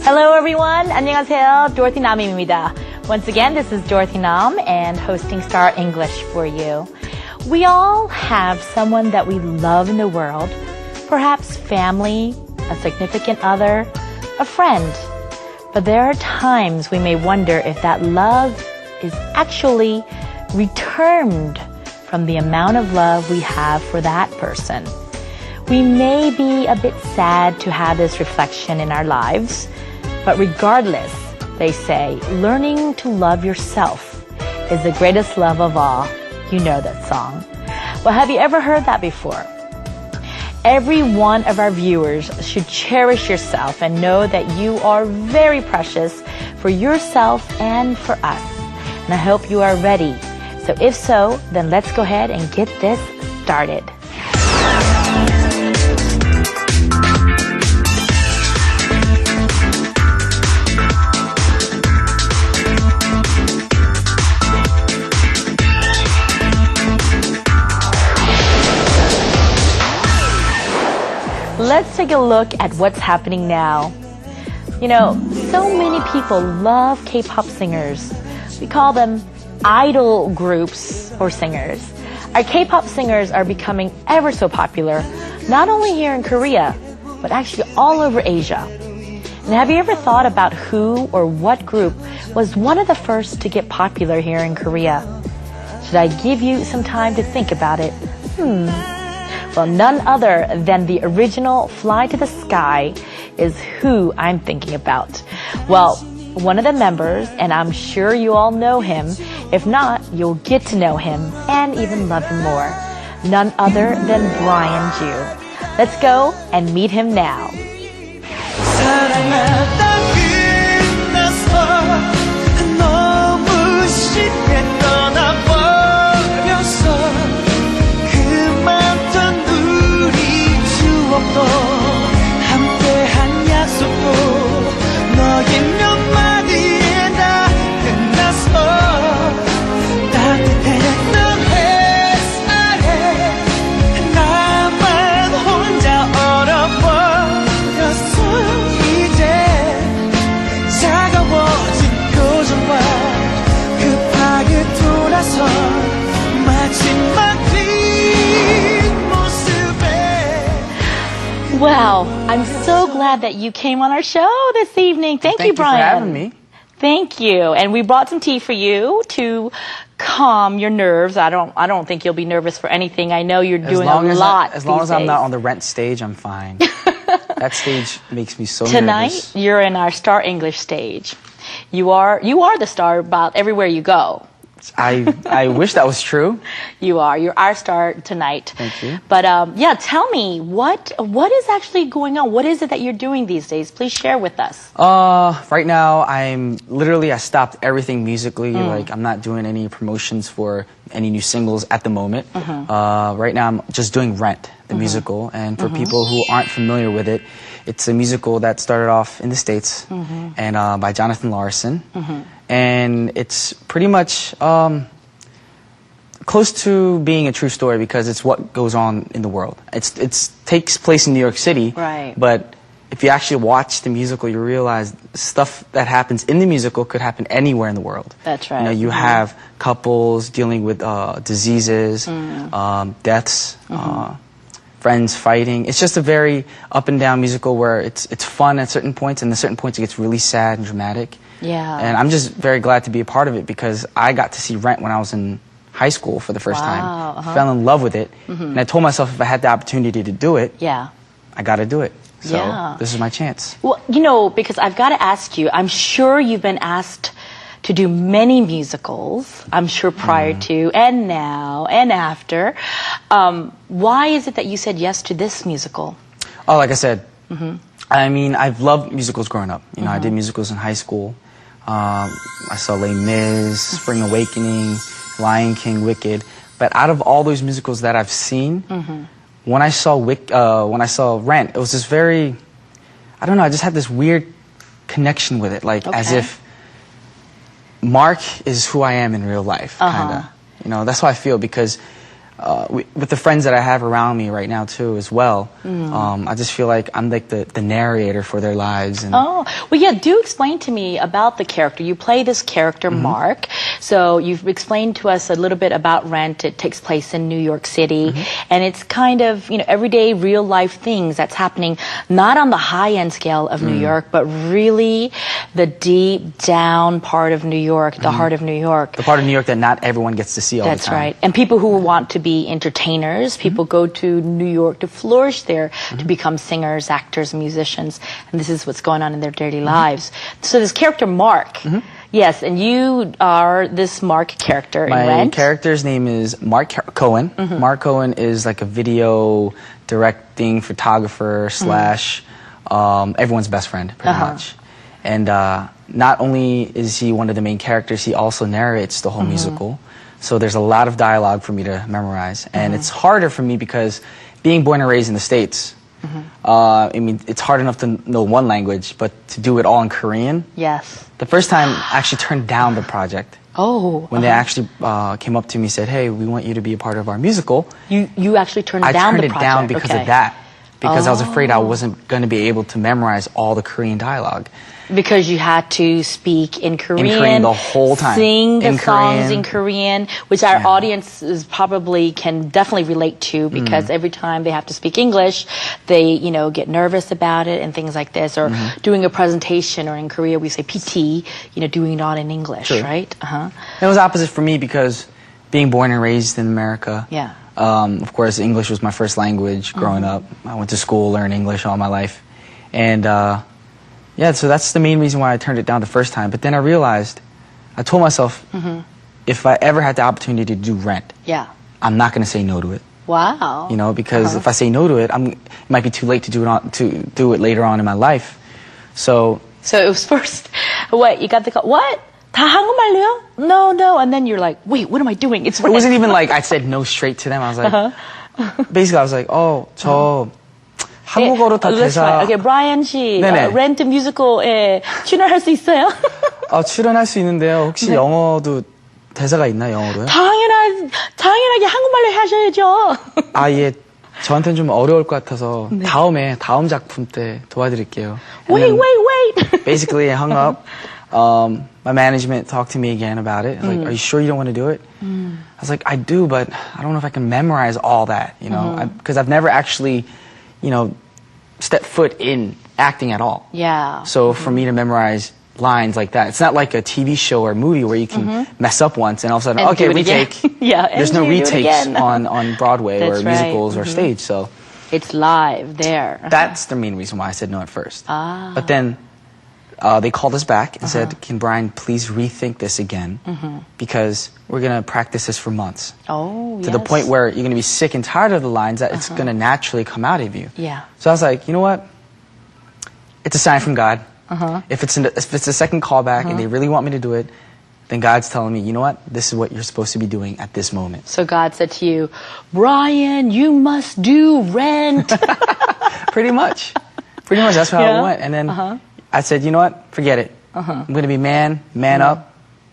Hello everyone. 안녕하세요. Dorothy Nam입니다. Once again, this is Dorothy Nam and hosting Star English for you. We all have someone that we love in the world, perhaps family, a significant other, a friend. But there are times we may wonder if that love is actually returned from the amount of love we have for that person. We may be a bit sad to have this reflection in our lives, but regardless, they say, learning to love yourself is the greatest love of all. You know that song. Well, have you ever heard that before? Every one of our viewers should cherish yourself and know that you are very precious for yourself and for us. And I hope you are ready. So if so, then let's go ahead and get this started. Let's take a look at what's happening now. You know, so many people love K-pop singers. We call them idol groups or singers. Our K-pop singers are becoming ever so popular, not only here in Korea, but actually all over Asia. And have you ever thought about who or what group was one of the first to get popular here in Korea? Should I give you some time to think about it? Well, none other than the original Fly to the Sky is who I'm thinking about. Well, one of the members, and I'm sure you all know him. If not, you'll get to know him and even love him more. None other than Brian Ju. Let's go and meet him now. Wow, I'm so glad that you came on our show this evening. Thank you, Brian. Thank you for having me. Thank you. And we brought some tea for you to calm your nerves. I don't think you'll be nervous for anything. I know you're doing a lot. As long as I'm not on the Rent stage, I'm fine. That stage makes me so Tonight, nervous. You're in our Star English stage. You are the star about everywhere you go. I wish that was true. You are. You're our star tonight. Thank you. But yeah, tell me, what is actually going on? What is it that you're doing these days? Please share with us. Right now, I stopped everything musically. Like, I'm not doing any promotions for any new singles at the moment. Right now, I'm just doing Rent, the musical. And for people who aren't familiar with it, it's a musical that started off in the States and by Jonathan Larson. And it's pretty much close to being a true story because it's what goes on in the world. It takes place in New York City, right? But if you actually watch the musical, you realize stuff that happens in the musical could happen anywhere in the world. That's right. You know, you have couples dealing with diseases, deaths, friends fighting. It's just a very up and down musical where it's fun at certain points, and at certain points it gets really sad and dramatic. Yeah. And I'm just very glad to be a part of it because I got to see Rent when I was in high school for the first time. Fell in love with it. And I told myself if I had the opportunity to do it, I got to do it. So this is my chance. Well, you know, because I've got to ask you, I'm sure you've been asked to do many musicals, I'm sure prior to and now and after. Why is it that you said yes to this musical? Oh, like I said, I mean, I've loved musicals growing up. You know, I did musicals in high school. I saw Les Mis, Spring Awakening, Lion King, Wicked. But out of all those musicals that I've seen, when I saw Rent, it was just very, I don't know, I just had this weird connection with it, like as if Mark is who I am in real life, kind of. You know, that's how I feel because with the friends that I have around me right now too as well, I just feel like I'm like the narrator for their lives. And Oh, well, yeah, do explain to me about the character. You play this character, Mark. So you've explained to us a little bit about Rent. It takes place in New York City. And it's kind of, everyday real life things that's happening, not on the high end scale of New York, but really the deep down part of New York, the heart of New York. the part of New York that not everyone gets to see all the That's time. right. And people who want to be entertainers, people go to New York to flourish there, to become singers, actors, musicians. And this is what's going on in their daily lives. So this character, Mark. Yes, and you are this Mark character in My Rent. character's name is Mark Cohen. Mark Cohen is like a video directing photographer slash everyone's best friend, pretty much. And not only is he one of the main characters, he also narrates the whole musical. So there's a lot of dialogue for me to memorize. And it's harder for me because being born and raised in the States, I mean, it's hard enough to know one language, but to do it all in Korean. Yes. The first time I actually turned down the project. Oh. When they actually came up to me and said, hey, we want you to be a part of our musical. You actually turned I down turned the it project. down because of that. Because I was afraid I wasn't going to be able to memorize all the Korean dialogue. Because you had to speak in Korean. In Korean the whole time. Sing the In songs Korean. in Korean, which our audience is probably can definitely relate to because every time they have to speak English, they, get nervous about it and things like this. Or doing a presentation, or in Korea we say PT, doing it all in English, True. right? It was opposite for me because being born and raised in America. Yeah. Of course, English was my first language growing up. I went to school, learned English all my life. And yeah, so that's the main reason why I turned it down the first time. But then I realized, I told myself, if I ever had the opportunity to do Rent, Yeah. I'm not going to say no to it. Wow. Because if I say no to it, it might be too late to do it later on in my life. So it was first, what, you got the call, what? 다 한국말로요? No. And then you're like, wait, what am I doing? It's it wasn't even like I said no straight to them. I was like, basically I was like, 저 한국어로 다 Let's 대사. try. Okay, Brian 씨, 네네. 렌트 뮤지컬에 출연할 수 있어요? 출연할 수 있는데요. 혹시 영어도 대사가 있나 영어로요? 당연하게 한국말로 하셔야죠. 예. 저한테는 좀 어려울 것 같아서 다음 작품 때 도와드릴게요. Wait. Basically, I hung up. My management talked to me again about it. I was like, are you sure you don't want to do it? I was like, I do, but I don't know if I can memorize all that, because I've never actually, stepped foot in acting at all. Yeah. So for me to memorize lines like that, it's not like a TV show or movie where you can mess up once and all of a sudden, And okay, do it again. retake. Yeah, There's no and do it retakes again. on Broadway That's or right. musicals or stage. So It's live there. that's the main reason why I said no at first. Ah. But then they called us back and said, can Brian please rethink this again? Because we're going to practice this for months. Oh, To the point where you're going to be sick and tired of the lines that it's going to naturally come out of you. Yeah. So I was like, you know what? It's a sign from God. If it's a second callback and they really want me to do it, then God's telling me, you know what? This is what you're supposed to be doing at this moment. So God said to you, Brian, you must do Rent. Pretty much. That's how Yeah. it went. And then I said, you know what? Forget it. I'm going to be man up.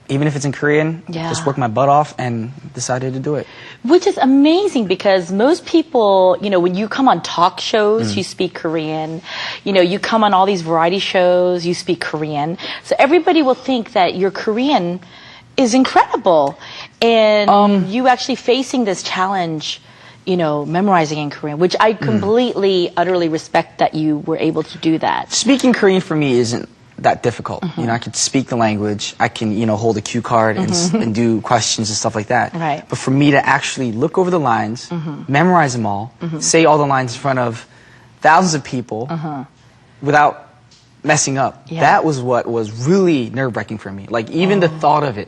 Even if it's in Korean, just work my butt off and decided to do it. Which is amazing because most people, when you come on talk shows, you speak Korean. You come on all these variety shows, you speak Korean. So everybody will think that your Korean is incredible. And you actually facing this challenge, memorizing in Korean, which I completely, utterly respect that you were able to do that. Speaking Korean for me isn't that difficult. I could speak the language. I can, hold a cue card and do questions and stuff like that. Right. But for me to actually look over the lines, memorize them all, say all the lines in front of thousands of people without messing up, that was what was really nerve-wracking for me. Like, even the thought of it,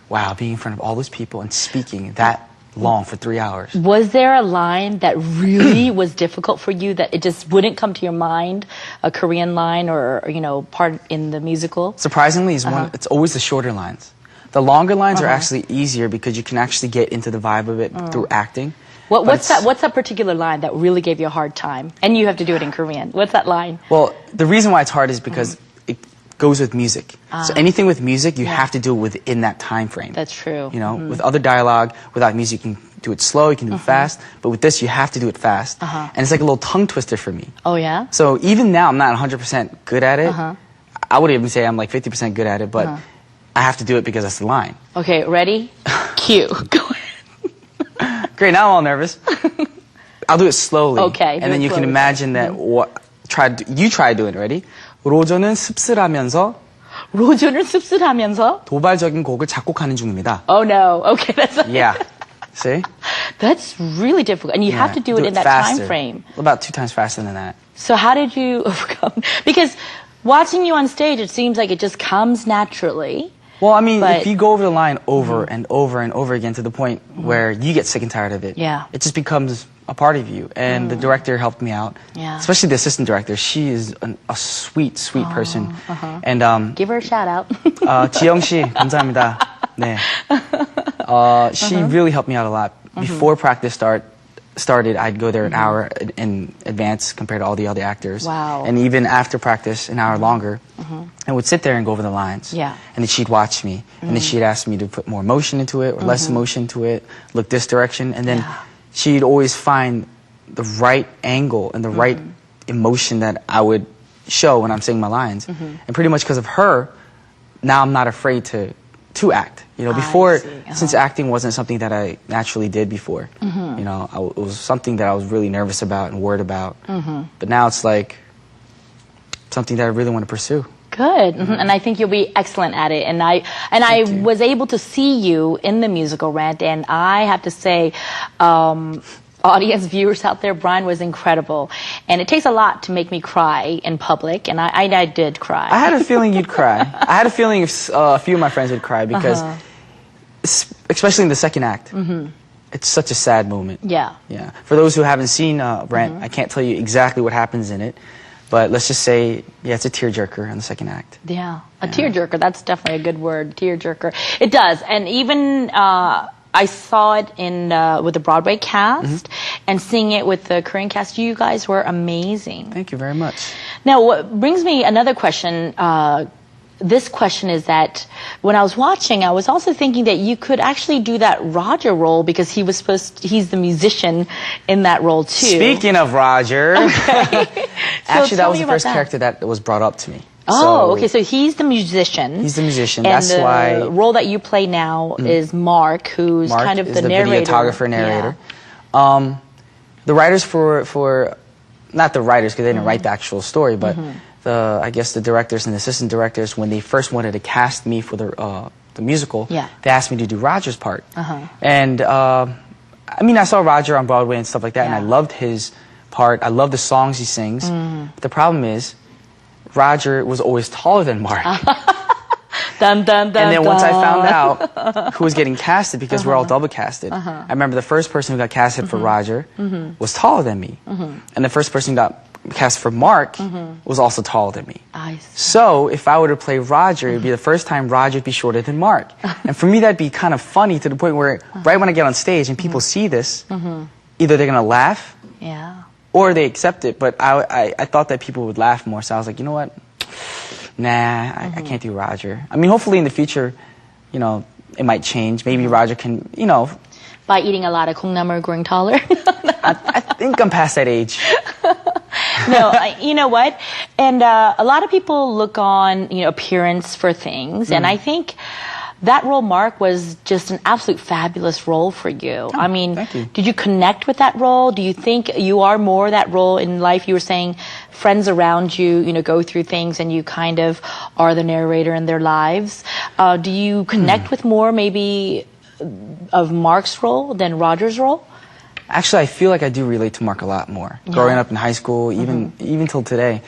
wow, being in front of all those people and speaking that long for 3 hours. Was there a line that really was difficult for you that it just wouldn't come to your mind, a Korean line or part in the musical? Surprisingly, it's always the shorter lines. The longer lines are actually easier because you can actually get into the vibe of it through acting. What's that particular line that really gave you a hard time? And you have to do it in Korean. What's that line? Well, the reason why it's hard is because it goes with music. So anything with music, you have to do it within that time frame. That's true. With other dialogue, without music, you can do it slow, you can do it fast, but with this, you have to do it fast. And it's like a little tongue twister for me. Oh, yeah? So even now, I'm not 100% good at it. I would even say I'm like 50% good at it, but I have to do it because that's the line. Okay, ready? Cue. Go ahead. Great, now I'm all nervous. I'll do it slowly. Okay, and then you can imagine that you try doing it, ready? 로저는 씁쓸하면서 로저는 씁쓸하면서 도발적인 곡을 작곡하는 중입니다. Oh no. Okay, that's Yeah. See? That's really difficult. And you have to do it in that faster. time frame. About 2 times faster than that. So how did you overcome? Because watching you on stage, it seems like it just comes naturally. Well, I mean, But- if you go over the line over and over and over again to the point where you get sick and tired of it, Yeah. it just becomes a part of you. And the director helped me out, Yeah. especially the assistant director. She is a sweet, sweet person. And Give her a shout out. 지영 씨, 감사합니다. 네. She really helped me out a lot. Before practice started, I'd go there an hour in advance compared to all the other actors. Wow. And even after practice, an hour longer, I would sit there and go over the lines. Yeah. And then she'd watch me. And then she'd ask me to put more emotion into it or less emotion into it, look this direction. And then she'd always find the right angle and the right emotion that I would show when I'm saying my lines. And pretty much because of her, now I'm not afraid to act. You know, before, since acting wasn't something that I naturally did before, you know, it was something that I was really nervous about and worried about. But now it's like something that I really want to pursue. Good. And I think you'll be excellent at it. And I was able to see you in the musical Rent, and I have to say, audience viewers out there, Brian was incredible. And it takes a lot to make me cry in public, and I did cry. I had a feeling you'd cry. I had a feeling a few of my friends would cry because, especially in the second act, it's such a sad moment. Yeah. Yeah. For those who haven't seen Rent, I can't tell you exactly what happens in it, but let's just say, yeah, it's a tearjerker in the second act. Yeah, a tearjerker. That's definitely a good word, tearjerker. It does, and even I saw it in with the Broadway cast, and seeing it with the Korean cast. You guys were amazing. Thank you very much. Now, what brings me another question. This question is that when I was watching, I was also thinking that you could actually do that Roger role because he's the musician in that role too. Speaking of Roger, actually that tell was me the about first that. character that was brought up to me. Oh, okay. So he's the musician. He's the musician. And That's the why role that you play now is Mark, who's Mark kind of is the narrator. videographer, narrator. The writers for not the writers because they didn't write the actual story, but I guess the directors and the assistant directors, when they first wanted to cast me for the musical, they asked me to do Roger's part. And I mean, I saw Roger on Broadway and stuff like that, and I loved his part. I loved the songs he sings. But the problem is, Roger was always taller than Mark. Dun, dun, dun, And then once I dun. found out who was getting casted, because we're all double casted, I remember the first person who got casted for Roger was taller than me. And the first person who got cast for Mark was also taller than me. I see. So if I were to play Roger, it'd be the first time Roger would be shorter than Mark. And for me, that'd be kind of funny to the point where right when I get on stage and people see this, either they're going to laugh or they accept it. But I thought that people would laugh more. So I was like, you know what? Nah, I can't do Roger. I mean, hopefully in the future, you know, it might change. Maybe Roger can, you know. By eating a lot of 콩나물, growing taller? I think I'm past that age. No, you know what? And a lot of people look on, you know, appearance for things. And I think that role, Mark, was just an absolute fabulous role for you. I mean, thank you. Did you connect with that role? Do you think you are more that role in life? You were saying friends around you, you know, go through things and you kind of are the narrator in their lives. Do you connect with more maybe of Mark's role than Roger's role? Actually, I feel like I do relate to Mark a lot more. Growing up in high school, even till today,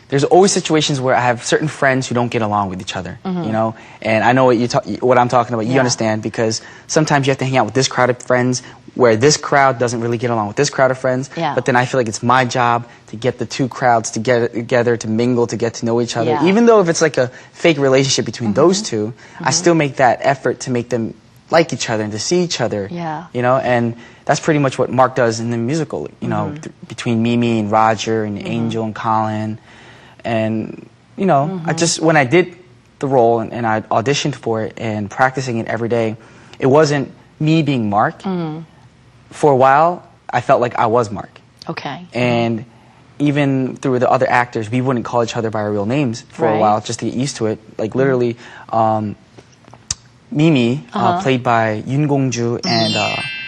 there's always situations where I have certain friends who don't get along with each other, you know? And I know what I'm talking about. You understand, because sometimes you have to hang out with this crowd of friends where this crowd doesn't really get along with this crowd of friends. But then I feel like it's my job to get the two crowds together, to mingle, to get to know each other. Even though if it's like a fake relationship between those two, I still make that effort to make them like each other and to see each other. You know, and that's pretty much what Mark does in the musical, you know, between Mimi and Roger and Angel and Colin. And, you know, I just, when I did the role and I auditioned for it and practicing it every day, it wasn't me being Mark, for a while, I felt like I was Mark. Okay. And even through the other actors, we wouldn't call each other by our real names for a while just to get used to it. Like literally, Mimi, played by Yoon Gong-ju and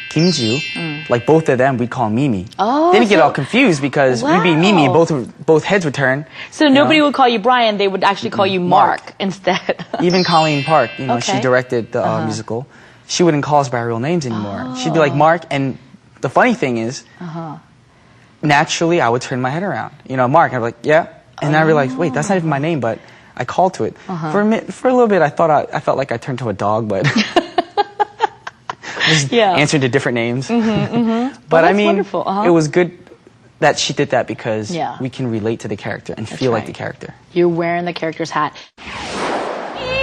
Kim Ji-woo, like both of them, we'd call Mimi. Oh, Didn't get all confused because we'd be Mimi, both heads would turn. So nobody would call you Brian; they would actually call you Mark instead. Even Colleen Park, she directed the musical. She wouldn't call us by our real names anymore. She'd be like Mark, and the funny thing is, naturally, I would turn my head around. Mark, I'd be like, yeah. And then I realized, wait, that's not even my name, but I called to it. For a little bit, I felt like I turned to a dog, but just answering to different names. But I mean, wonderful. It was good that she did that because we can relate to the character and feel like the character. You're wearing the character's hat.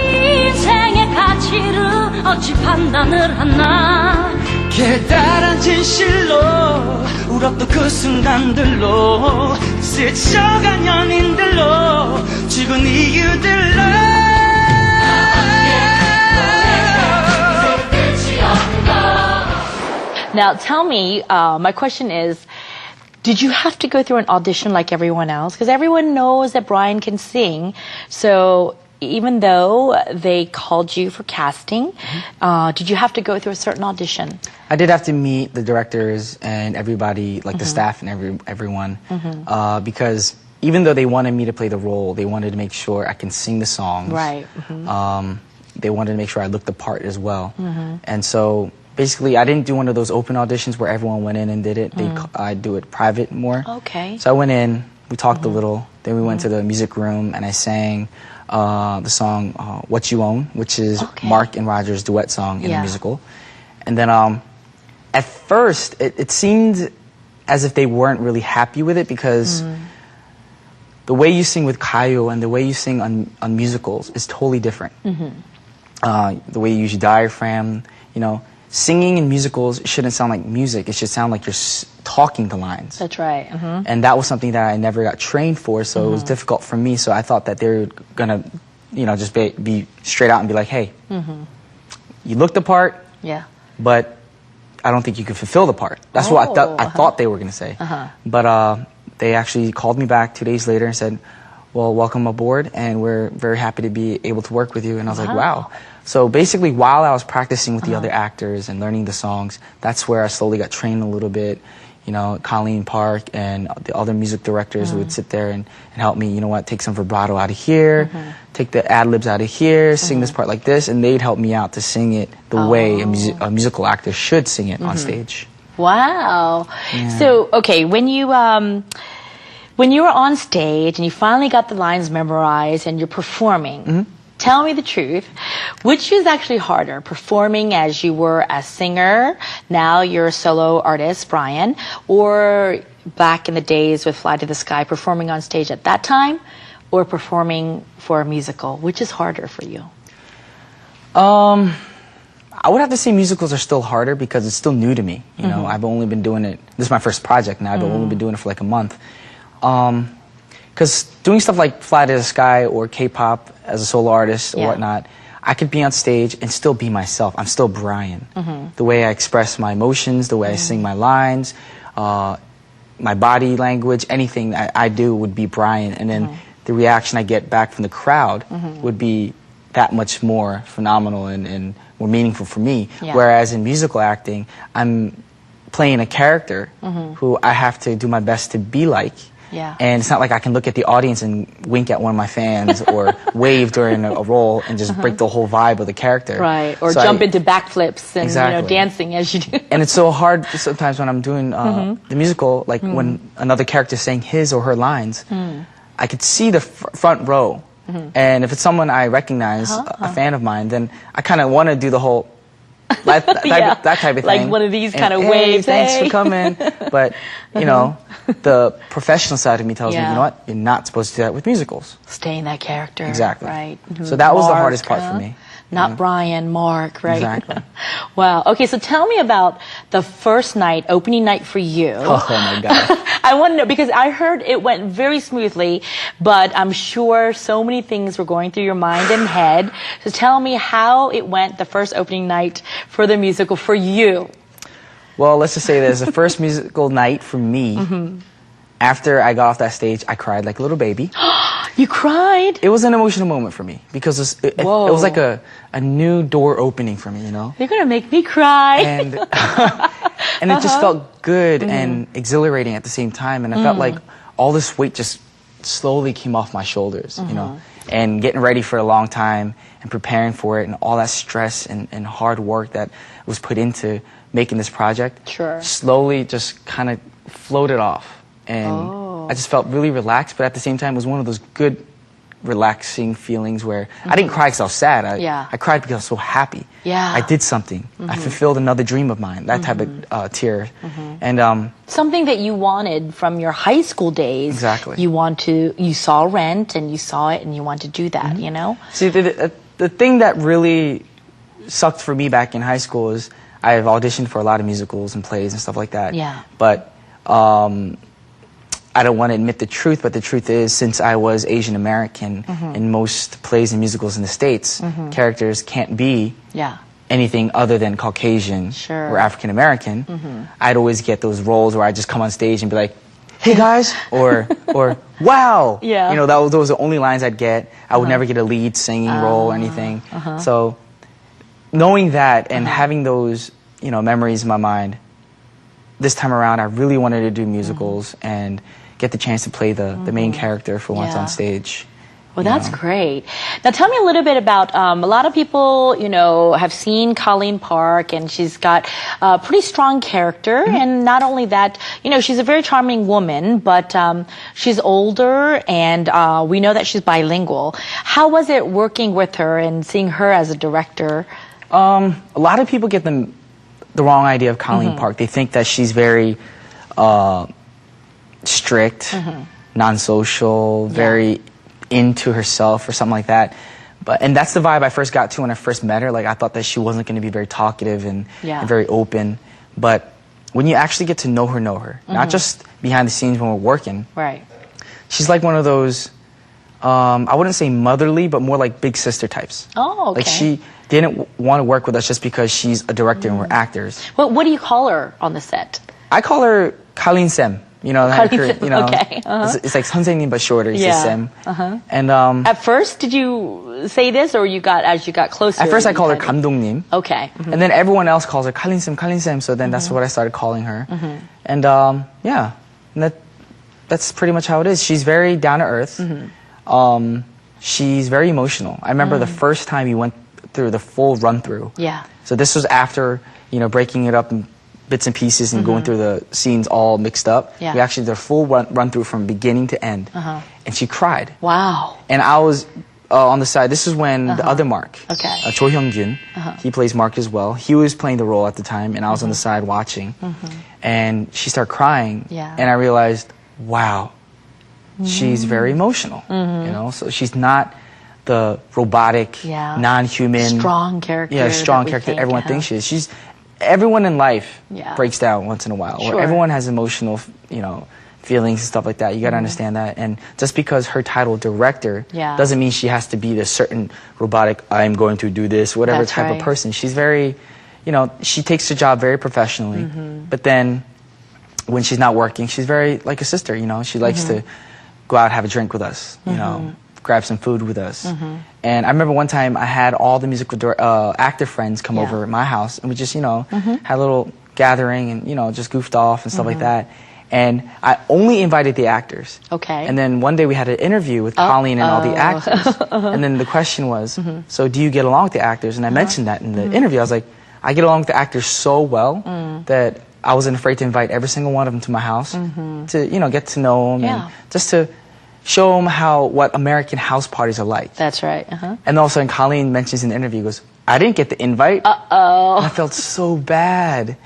인생의 가치를 어찌 판단을 하나 깨달은 진실로 울었던 그 순간들로 스쳐간 연인들로 죽은 이유들로 Now tell me, my question is, did you have to go through an audition like everyone else? Because everyone knows that Brian can sing, so even though they called you for casting, did you have to go through a certain audition? I did have to meet the directors and everybody, like the staff and everyone, because even though they wanted me to play the role, they wanted to make sure I can sing the songs. Right. They wanted to make sure I looked the part as well. And so basically, I didn't do one of those open auditions where everyone went in and did it. I do it private more. Okay. So I went in, we talked a little, then we went to the music room and I sang the song What You Own, which is Mark and Roger's duet song in the musical. And then at first, it seemed as if they weren't really happy with it because the way you sing with Kayo and the way you sing on musicals is totally different. The way you use your diaphragm, singing in musicals shouldn't sound like music. It should sound like you're talking the lines. That's right. And that was something that I never got trained for, so it was difficult for me. So I thought that they were gonna, just be straight out and be like, "Hey, you look the part, but I don't think you can fulfill the part." That's what I thought they were gonna say. But they actually called me back 2 days later and said, "Well, welcome aboard, and we're very happy to be able to work with you." And I was like, "Wow." So basically, while I was practicing with the other actors and learning the songs, that's where I slowly got trained a little bit. Colleen Park and the other music directors would sit there and help me, take some vibrato out of here, take the ad-libs out of here, sing this part like this, and they'd help me out to sing it the way a musical actor should sing it on stage. Wow. Yeah. So, okay, when you were on stage and you finally got the lines memorized and you're performing, tell me the truth, which is actually harder, performing as you were a singer, now you're a solo artist, Brian, or back in the days with Fly to the Sky, performing on stage at that time, or performing for a musical? Which is harder for you? I would have to say musicals are still harder because it's still new to me. I've only been doing it, this is my first project now, I've only been doing it for like a month. Because doing stuff like Fly to the Sky or K-pop as a solo artist or whatnot, I could be on stage and still be myself. I'm still Brian. The way I express my emotions, the way I sing my lines, my body language, anything I do would be Brian. And then the reaction I get back from the crowd would be that much more phenomenal and more meaningful for me. Whereas in musical acting, I'm playing a character who I have to do my best to be like. And it's not like I can look at the audience and wink at one of my fans or wave during a role and just break the whole vibe of the character. Right, or so jump into backflips and dancing as you do. And it's so hard sometimes when I'm doing the musical, like when another character is saying his or her lines, I could see the front row. And if it's someone I recognize, a fan of mine, then I kind of want to do the whole that type of thing. Like one of these kind of waves. Thanks for coming. But, the professional side of me tells me, you know what, you're not supposed to do that with musicals. Stay in that character. Exactly. Right. So that was the hardest part for me. not Brian, Mark, right? Exactly. Wow. Okay, so tell me about the first night, opening night for you. Oh my God. I want to know, because I heard it went very smoothly, but I'm sure so many things were going through your mind and head. So tell me how it went the first opening night for the musical for you. Well, let's just say this. The first musical night for me, after I got off that stage, I cried like a little baby. You cried? It was an emotional moment for me because it was like a new door opening for me, you know? You're going to make me cry. And, and it just felt good and exhilarating at the same time. And I felt like all this weight just slowly came off my shoulders, you know? And getting ready for a long time and preparing for it and all that stress and hard work that was put into making this project slowly just kind of floated off. And I just felt really relaxed, but at the same time, it was one of those good, relaxing feelings where I didn't cry because I was sad. I cried because I was so happy. Yeah. I did something. I fulfilled another dream of mine, that type of tear. And something that you wanted from your high school days. Exactly. You saw Rent and you saw it and you want to do that, you know? see, the thing that really sucked for me back in high school is I've auditioned for a lot of musicals and plays and stuff like that. Yeah. But I don't want to admit the truth, but the truth is, since I was Asian American in most plays and musicals in the States, characters can't be anything other than Caucasian or African American. I'd always get those roles where I just come on stage and be like, "Hey guys," or "Wow." Yeah. You know, those were the only lines I'd get. I would never get a lead singing role or anything. So knowing that and having those, you know, memories in my mind, this time around, I really wanted to do musicals and get the chance to play the main character for once on stage. Well, that's great. Now, tell me a little bit about, a lot of people, you know, have seen Colleen Park, and she's got a pretty strong character. And not only that, you know, she's a very charming woman, but she's older, and we know that she's bilingual. How was it working with her and seeing her as a director? A lot of people get the wrong idea of Colleen Park. They think that she's very strict, non-social, very into herself or something like that. And that's the vibe I first got to when I first met her. Like, I thought that she wasn't going to be very talkative and very open. But when you actually get to know her, not just behind the scenes when we're working, she's like one of those, I wouldn't say motherly, but more like big sister types. Oh, okay. Like, she didn't want to work with us just because she's a director and we're actors. Well, what do you call her on the set? I call her Colleen Sem. You know, Colleen, you know, okay. it's like 선생님 but shorter. It's just Sem. And at first, did you say this, or as you got closer? At first, I called her 감독님. Okay. And then everyone else calls her Colleen Sem. So then that's what I started calling her. And yeah, and that's pretty much how it is. She's very down to earth. She's very emotional. I remember the first time you went through the full run through. Yeah. So this was after, you know, breaking it up in bits and pieces and going through the scenes all mixed up. Yeah. We actually did a full run through from beginning to end. And she cried. Wow. And I was on the side. This is when the other Mark, Cho Hyung-jun, he plays Mark as well. He was playing the role at the time, and I was on the side watching. And she started crying. Yeah. And I realized, wow, she's very emotional. You know, so she's not the robotic, non-human, strong character. Yeah, strong character everyone thinks she is. Everyone in life breaks down once in a while. Or everyone has emotional, you know, feelings and stuff like that. You got to understand that. And just because her title director doesn't mean she has to be this certain robotic, I'm going to do this, whatever type of person. She's very, you know, she takes her job very professionally. But then when she's not working, she's very like a sister, you know. She likes to go out, have a drink with us, you know, grab some food with us. And I remember one time I had all the musical actor friends come over at my house, and we just, you know, had a little gathering and, you know, just goofed off and stuff like that. And I only invited the actors. Okay. And then one day we had an interview with Colleen and all the actors. And then the question was, so do you get along with the actors? And I mentioned that in the interview. I was like, I get along with the actors so well that I wasn't afraid to invite every single one of them to my house to, you know, get to know them and just to show them what American house parties are like. That's right. And also, and Colleen mentions in the interview, goes, I didn't get the invite. Uh-oh. I felt so bad.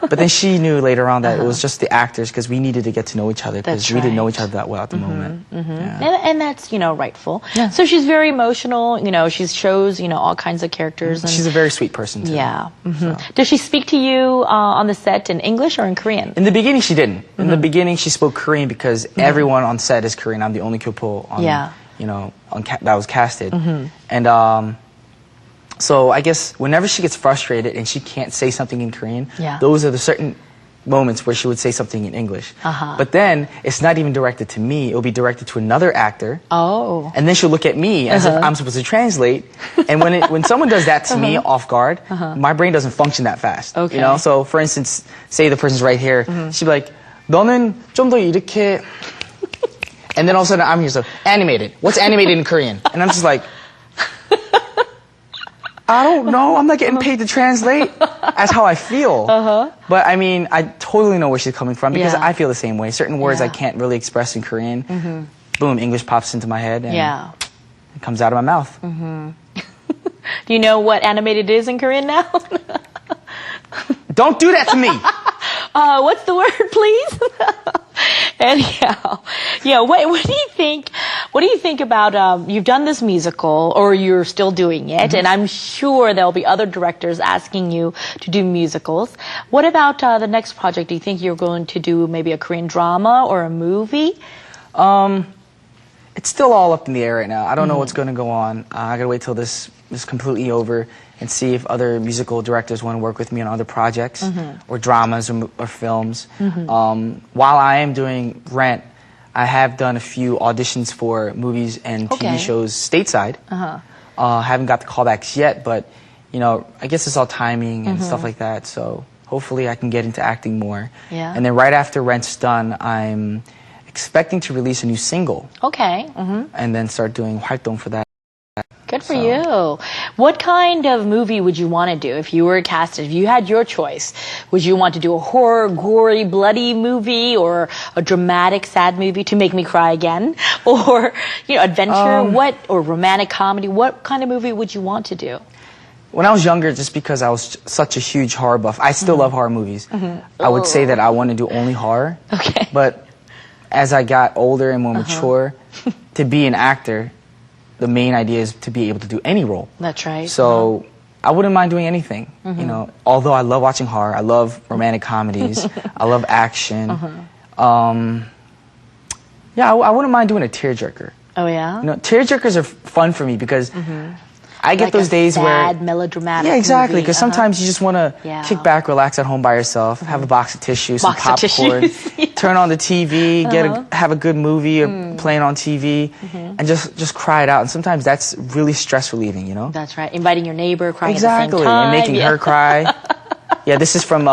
But then she knew later on that it was just the actors because we needed to get to know each other because we didn't know each other that well at the moment. Yeah. And that's, rightful. Yeah. So she's very emotional, she shows, all kinds of characters. And She's a very sweet person, too. yeah. So. Does she speak to you on the set in English or in Korean? In the beginning, she didn't. In the beginning, she spoke Korean because everyone on set is Korean. I'm the only Kyopo on, that was casted. And so I guess whenever she gets frustrated and she can't say something in Korean, those are the certain moments where she would say something in English. But then it's not even directed to me. It'll be directed to another actor. Oh. And then she'll look at me as if I'm supposed to translate. And when someone does that to me off guard, my brain doesn't function that fast. Okay. So for instance, say the person's right here, she'd be like, 너는 좀 더 이렇게. And then all of a sudden I'm here, so animated. What's animated in Korean? And I'm just like, I don't know. I'm not getting paid to translate. That's how I feel. But I mean, I totally know where she's coming from because I feel the same way. Certain words I can't really express in Korean. Boom, English pops into my head and it comes out of my mouth. Do you know what animated is in Korean now? Don't do that to me. What's the word, please? Anyhow, what do you think? What do you think about you've done this musical, or you're still doing it, and I'm sure there'll be other directors asking you to do musicals. What about the next project? Do you think you're going to do maybe a Korean drama or a movie? It's still all up in the air right now. I don't know what's going to go on. I gotta wait till this is completely over and see if other musical directors want to work with me on other projects or dramas or films. While I am doing Rent, I have done a few auditions for movies and TV shows stateside. Haven't got the callbacks yet, but I guess it's all timing and stuff like that. So hopefully I can get into acting more. Yeah. And then right after Rent's done, I'm expecting to release a new single. Okay. And then start doing 활동 for that. Good for you. What kind of movie would you want to do if you were casted? If you had your choice, would you want to do a horror, gory, bloody movie, or a dramatic, sad movie to make me cry again, or adventure? Or romantic comedy? What kind of movie would you want to do? When I was younger, just because I was such a huge horror buff, I still love horror movies. I would say that I want to do only horror. Okay. But as I got older and more mature, to be an actor, the main idea is to be able to do any role. That's right. So I wouldn't mind doing anything. Although I love watching horror, I love romantic comedies, I love action. I wouldn't mind doing a tearjerker. Oh yeah. Tearjerkers are fun for me because I get like those days sad, where melodramatic. Yeah, exactly. movie. Because sometimes you just want to kick back, relax at home by yourself, have a box of tissues, some popcorn, turn on the TV, have a good movie or playing on TV, and just cry it out. And sometimes that's really stress relieving, That's right. Inviting your neighbor, crying exactly, at the same time. and making her cry. This is from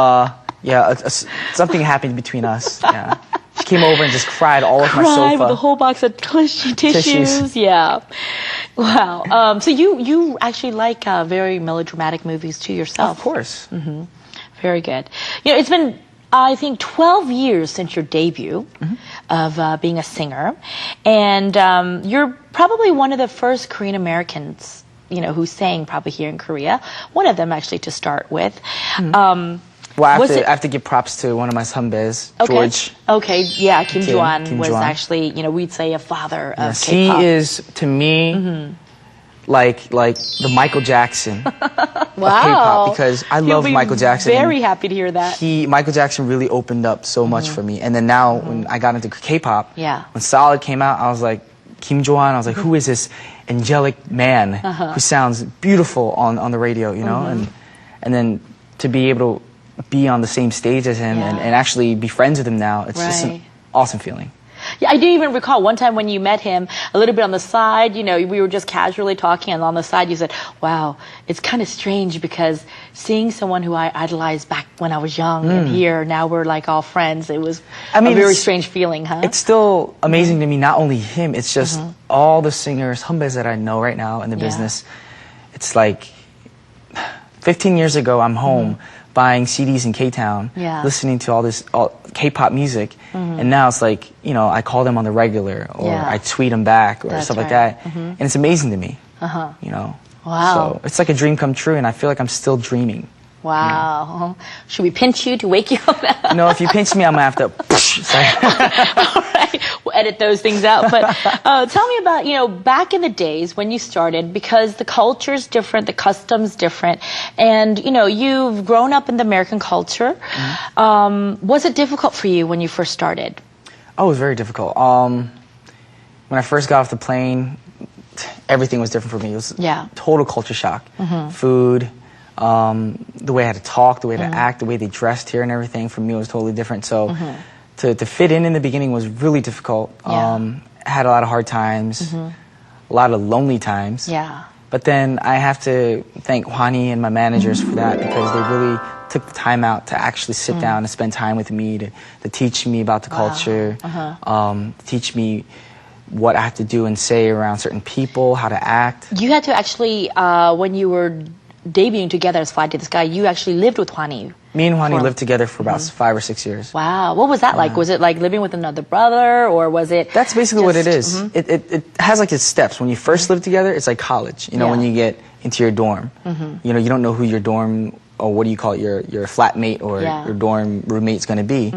something happened between us. Yeah. She came over and just cried all over my sofa. With a whole box of tissues. Yeah. Wow. So you actually like very melodramatic movies too yourself? Of course. Very good. It's been, I think, 12 years since your debut of being a singer. And you're probably one of the first Korean Americans, who sang probably here in Korea. One of them actually to start with. Well, I have to give props to one of my 선배s, George. Okay, yeah, Kim Jo-an was Jo-an. actually, we'd say a father of Yes, K-pop. he is, to me, like the Michael Jackson of Wow. K-pop, because I He'll love be Michael Jackson. Very happy to hear that. Michael Jackson really opened up so much for me. And then now, when I got into K-pop, when Solid came out, I was like, Kim Jo-an, I was like, who is this angelic man who sounds beautiful on the radio, and then to be able to be on the same stage as him and actually be friends with him now, it's just an awesome feeling. Yeah, I do even recall one time when you met him a little bit on the side, we were just casually talking, and on the side you said, wow, it's kind of strange because seeing someone who I idolized back when I was young and here, now we're like all friends. It was a very strange feeling, huh? It's still amazing to me, not only him, it's just all the singers, 선배s that I know right now in the business. It's like 15 years ago, I'm home buying CDs in K-Town, listening to all K-pop music, and now it's like, I call them on the regular, or I tweet them back, or stuff like that, and it's amazing to me, Wow. So it's like a dream come true, and I feel like I'm still dreaming. Wow. Should we pinch you to wake you up? No, if you pinch me, I'm going to have to... Sorry. All right. We'll edit those things out. But tell me about, back in the days when you started, because the culture's different, the custom's different, and, you've grown up in the American culture. Was it difficult for you when you first started? Oh, it was very difficult. When I first got off the plane, everything was different for me. It was total culture shock. Food, the way I had to talk, the way to act, the way they dressed here and everything, for me was totally different. So to fit in the beginning was really difficult. I had a lot of hard times, a lot of lonely times. But then I have to thank Juani and my managers for that, because they really took the time out to actually sit down and spend time with me, to teach me about the culture, teach me what I have to do and say around certain people, how to act. You had to actually, when you were debuting together as Fly to the Sky, you actually lived with Juani. Me and Juani lived together for about 5 or 6 years. Wow. What was that like? Was it like living with another brother, or was it... That's basically what it is. It has like its steps. When you first live together, it's like college. When you get into your dorm, you don't know who your dorm, or what do you call it, your flatmate or your dorm roommate's going to be.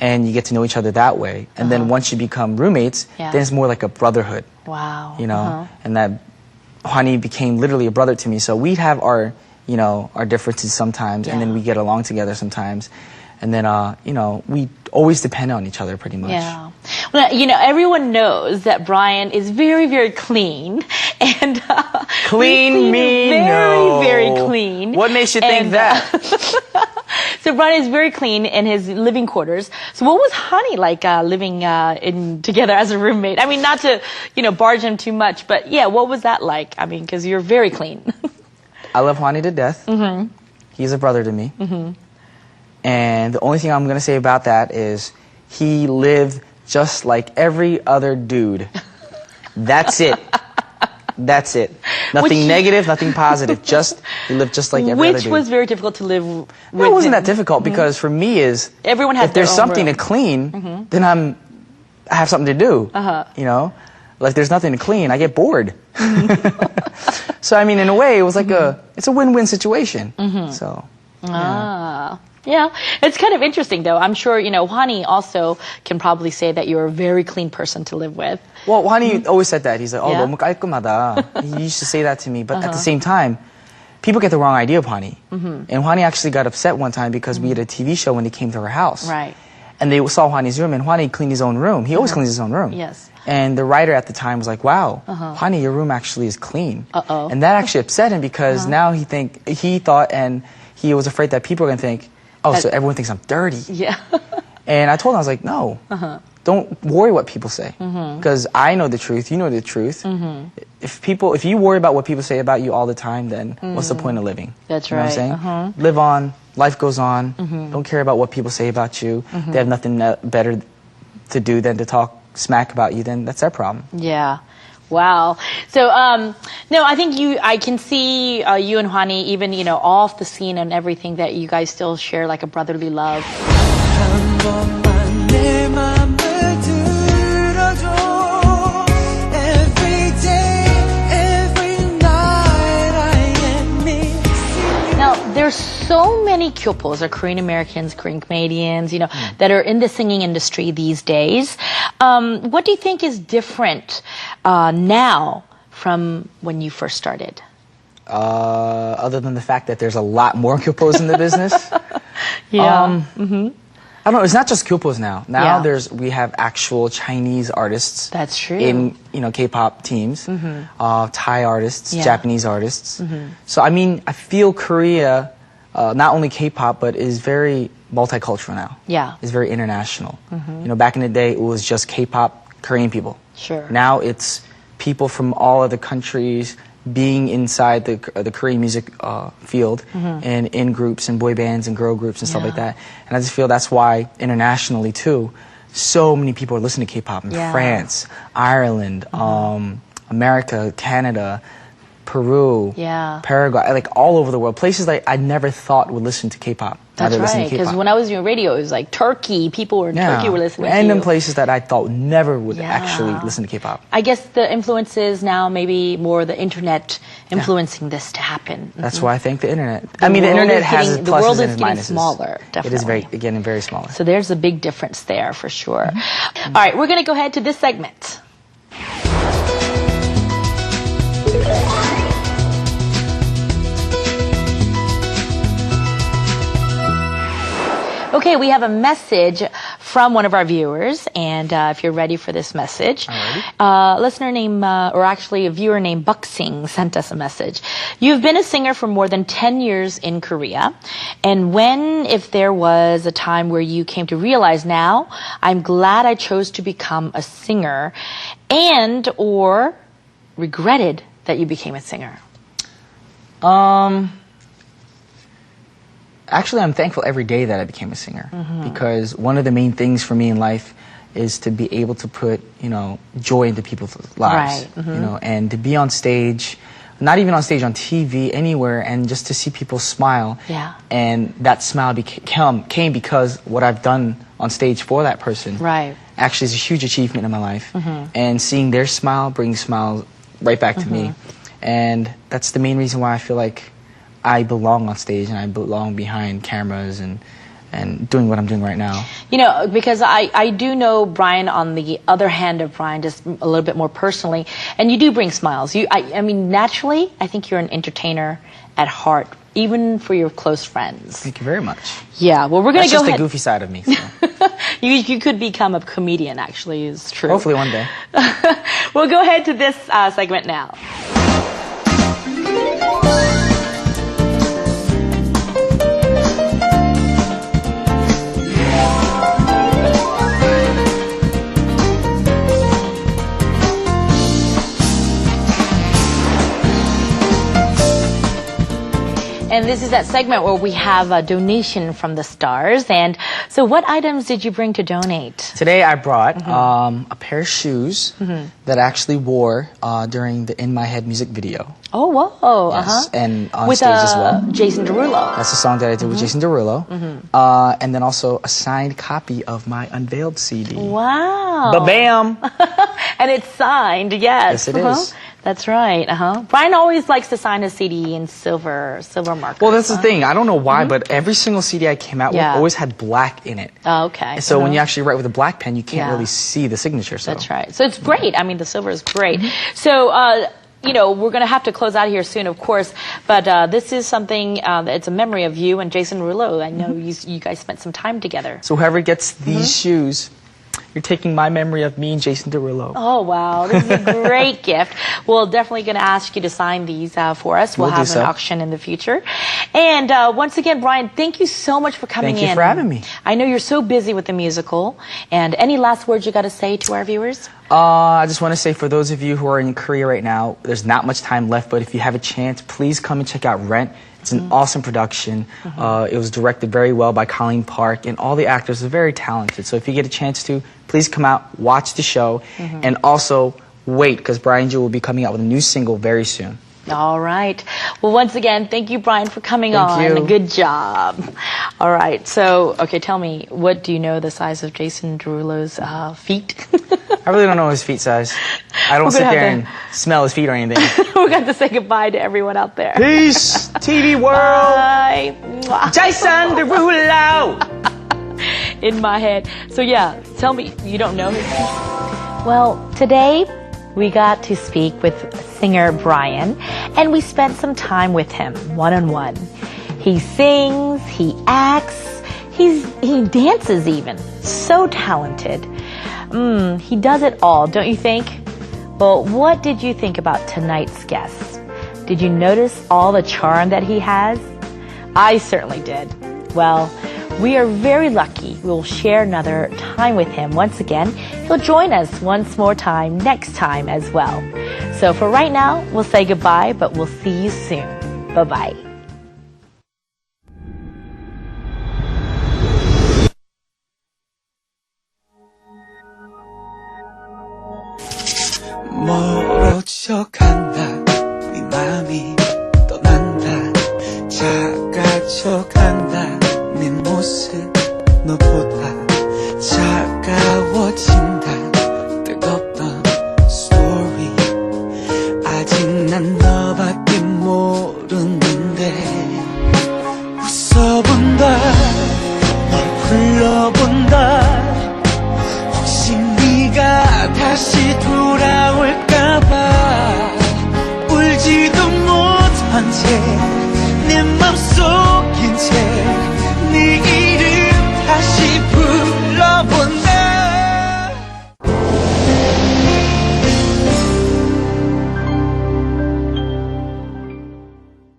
And you get to know each other that way. And then once you become roommates, then it's more like a brotherhood. Wow. And that Juani became literally a brother to me. So we'd have our, our differences sometimes, and then we get along together sometimes. And then, we always depend on each other pretty much. Yeah. Well, everyone knows that Brian is very, very clean. And clean me? Very, very clean. What makes you think that? So Brian is very clean in his living quarters. So what was Honey like living together as a roommate? I mean, not to, barge him too much, but yeah, what was that like? I mean, because you're very clean. I love Juani to death. He's a brother to me. And the only thing I'm going to say about that is he lived just like every other dude. That's it. That's it. Nothing negative, nothing positive. He lived just like every other dude. Which was very difficult to live with. No, it wasn't that difficult, because for me everyone has if there's their own something room. to clean, then I have something to do. Like, there's nothing to clean, I get bored. So I mean, in a way, it was like it's a win-win situation. So. Yeah, it's kind of interesting, though. I'm sure, Juani also can probably say that you're a very clean person to live with. Well, Juani always said that. He's like, 너무 깔끔하다. He used to say that to me. But at the same time, people get the wrong idea of Juani. And Juani actually got upset one time because we had a TV show when they came to our house. Right. And they saw Juani's room, and Juani cleaned his own room. He always cleans his own room. Yes. And the writer at the time was like, wow, Juani, your room actually is clean. And that actually upset him, because now he thought, and he was afraid that people were going to think, oh, so everyone thinks I'm dirty. Yeah. And I told him, I was like, no, don't worry what people say, because I know the truth, you know the truth. If you worry about what people say about you all the time, then what's the point of living? That's you know right. what I'm saying? Live on, life goes on. Don't care about what people say about you. They have nothing better to do than to talk smack about you. Then that's their problem. Yeah. Wow. So, no, I think I can see you and Juani, even, off the scene and everything, that you guys still share like a brotherly love. Now, there's so many Kyopos, or Korean Americans, Korean Canadians, that are in the singing industry these days. What do you think is different now from when you first started? Other than the fact that there's a lot more Kyopos in the business. I don't know. It's not just Kyopos now. Now we have actual Chinese artists. That's true. In K-pop teams, Thai artists, Japanese artists. So I mean, I feel Korea, not only K-pop, but is very multicultural now. Yeah. It's very international. Back in the day, it was just K-pop, Korean people. Sure. Now it's people from all other countries being inside the Korean music field and in groups and boy bands and girl groups and stuff like that. And I just feel that's why internationally too, so many people are listening to K-pop in France, Ireland, America, Canada, Peru, Paraguay, like all over the world. Places that I never thought would listen to K-pop. That's right, because when I was doing radio, it was like Turkey. People were in Turkey were listening Random to you. places that I thought never would actually listen to K-pop. I guess the influence is now maybe more the internet influencing this to happen. That's why I thank the internet. I mean, the internet has its pluses and its minuses. The world is getting smaller, definitely. It is getting very smaller. So there's a big difference there for sure. All right, we're going to go ahead to this segment. Okay, we have a message from one of our viewers, and if you're ready for this message, listener named, or actually a viewer named Buxing sent us a message. You've been a singer for more than 10 years in Korea, and if there was a time where you came to realize now, I'm glad I chose to become a singer, or regretted that you became a singer? Actually, I'm thankful every day that I became a singer because one of the main things for me in life is to be able to put, joy into people's lives, and to be on stage, not even on stage, on TV, anywhere, and just to see people smile. Yeah. And that smile came because what I've done on stage for that person actually is a huge achievement in my life. And seeing their smile brings smiles right back to me. And that's the main reason why I feel like I belong on stage and I belong behind cameras and doing what I'm doing right now. Because I do know Brian on the other hand of Brian, just a little bit more personally, and you do bring smiles. I mean, naturally, I think you're an entertainer at heart, even for your close friends. Thank you very much. Yeah, well, we're going to go ahead. That's just the goofy side of me. So. You could become a comedian, actually, is true. Hopefully one day. We'll go ahead to this segment now. And this is that segment where we have a donation from the stars. And so what items did you bring to donate? Today I brought a pair of shoes that I actually wore during the In My Head music video. Oh, whoa. Yes, and on stage as well. Jason Derulo. That's the song that I did with Jason Derulo. And then also a signed copy of my Unveiled CD. Wow. Ba-bam! And it's signed, yes. Yes, it is. That's right. Brian always likes to sign a CD in silver marker. Well, that's the thing. I don't know why, but every single CD I came out with always had black in it. Oh, okay. And so when you actually write with a black pen, you can't really see the signature. So. That's right. So it's great. I mean, the silver is great. So, we're going to have to close out here soon, of course, but this is something, it's a memory of you and Jason Derulo. I know you guys spent some time together. So whoever gets these shoes, you're taking my memory of me and Jason Derulo. Oh, wow. This is a great gift. We're definitely going to ask you to sign these for us. We'll have an auction in the future. And once again, Brian, thank you so much for coming in. Thank you for having me. I know you're so busy with the musical. And any last words you got to say to our viewers? I just want to say for those of you who are in Korea right now, there's not much time left, but if you have a chance, please come and check out Rent. It's an awesome production. It was directed very well by Colleen Park, and all the actors are very talented. So if you get a chance to, please come out, watch the show, and also wait, because Brian Ju will be coming out with a new single very soon. All right. Well, once again, thank you, Brian, for coming on. Thank you. Good job. All right. So, okay, tell me, what do you know the size of Jason Derulo's feet? I really don't know his feet size. I don't sit there and smell his feet or anything. We're going to say goodbye to everyone out there. Peace, TV world. Bye. Jason Derulo. In my head. So, yeah, tell me, you don't know his feet? Well, today we got to speak with singer Brian, and we spent some time with him one-on-one. He sings, he acts, he dances even. So talented. He does it all, don't you think? Well, what did you think about tonight's guest? Did you notice all the charm that he has? I certainly did. Well, we are very lucky we'll share another time with him once again. He'll join us once more time next time as well. So for right now, we'll say goodbye, but we'll see you soon. Bye-bye. 멀어져 간다 네 맘이 떠난다 작아져 간다 내 불러본다